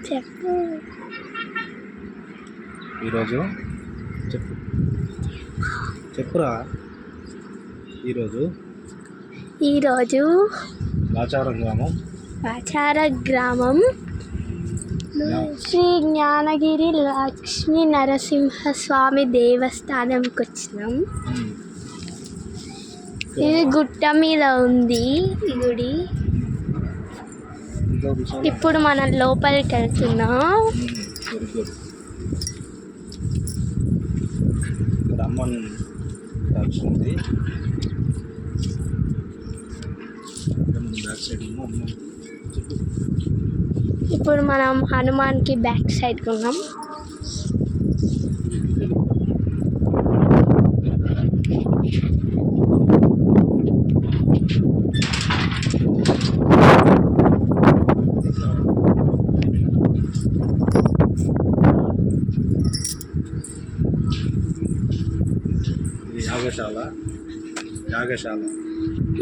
చెప్పు. ఈరోజు చెప్పు చెప్పురా. ఈరోజు వాచార గ్రామం శ్రీ జ్ఞానగిరి లక్ష్మీ నరసింహస్వామి దేవస్థానంకి వచ్చినాం. ఇది గుట్ట మీద ఉంది ఈ గుడి. ఇప్పుడు మనం లోపలికి వెళ్తున్నాం. అమ్మన్ ఉంది. బ్యాక్ సైడ్ ఇప్పుడు మనం హనుమాన్కి బ్యాక్ సైడ్ ఉన్నాం.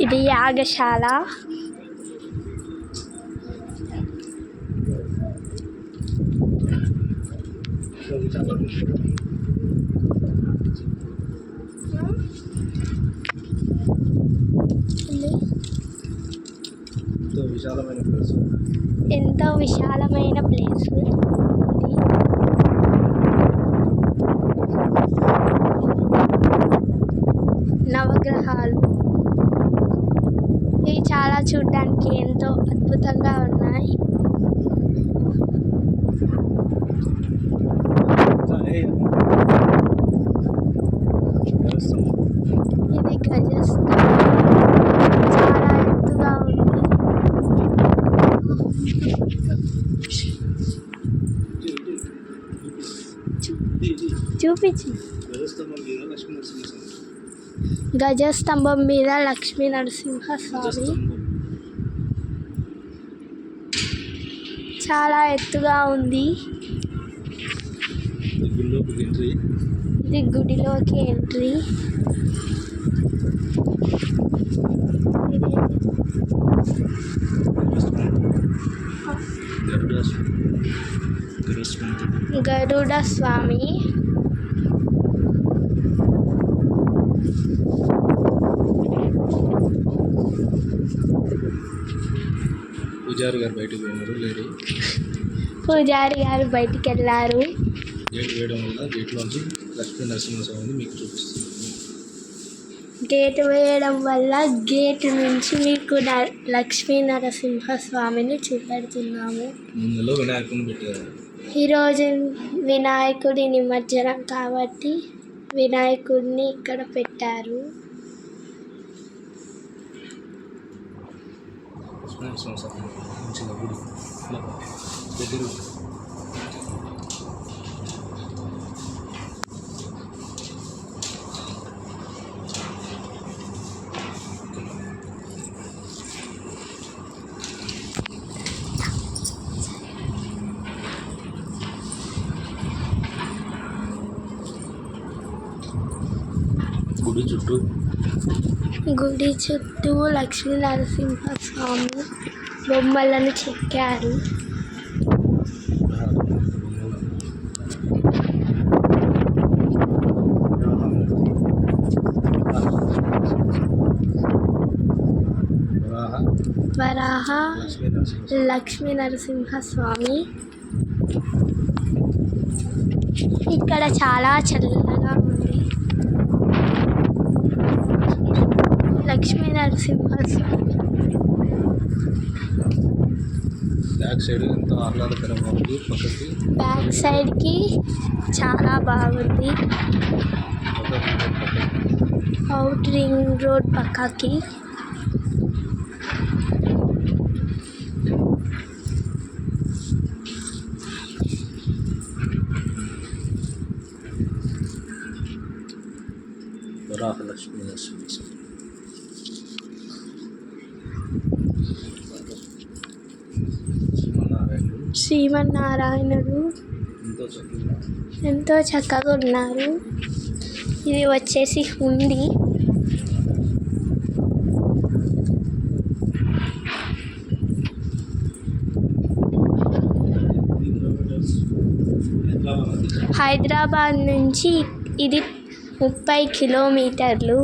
ఇది యాగశాల. ఎంతో విశాలమైన ప్లేస్ ఇది. నవగ్రహాలు ఇవి చాలా చూడడానికి ఎంతో అద్భుతంగా ఉన్నాయి. ఇది గజస్తంభం, చాలా ఎత్తుగా ఉంది. చూపించు. గజస్తంభం మీద లక్ష్మీ నరసింహస్వామి చాలా ఎత్తుగా ఉంది. ఇది గుడిలోకి ఎంట్రీ. గరుడ స్వామి. పూజారి గారు బయటకు పోయినారు. లేరు. పూజారి గారు బయటికి వెళ్ళారు. గేట్ వేయడం వల్ల గేట్లోంచి లక్ష్మీ నరసింహస్వామిని మీకు చూపిస్తుంది. గేట్ వేయడం వల్ల గేట్ నుంచి మీకు లక్ష్మీ నరసింహస్వామిని చూపెడుతున్నాము. ముందులో వినాయకుడిని పెట్టారు. ఈరోజు వినాయకుడి నిమజ్జనం కాబట్టి వినాయకుడిని ఇక్కడ పెట్టారు. గుడి చుట్టూ లక్ష్మీ నరసింహస్వామి బొమ్మలను చెక్కారు. వరాహ లక్ష్మీ నరసింహస్వామి. ఇక్కడ చాలా చల్లగా ఉంది. లక్ష్మీ నరసింహస్వామి బ్యాక్ సైడ్ ఎంతో ఆహ్లాదకరంగా ఉంది. పక్కకి బ్యాక్ సైడ్కి చాలా బాగుంది. అవుట్ రింగ్ రోడ్ పక్కకి. వరాహ లక్ష్మీ నరసింహస్వామి. శ్రీమన్నారాయణుడు ఎంతో చక్కగా ఉన్నారు. ఇది వచ్చేసి హుండీ. హైదరాబాద్ నుంచి ఇది 30 కిలోమీటర్లు.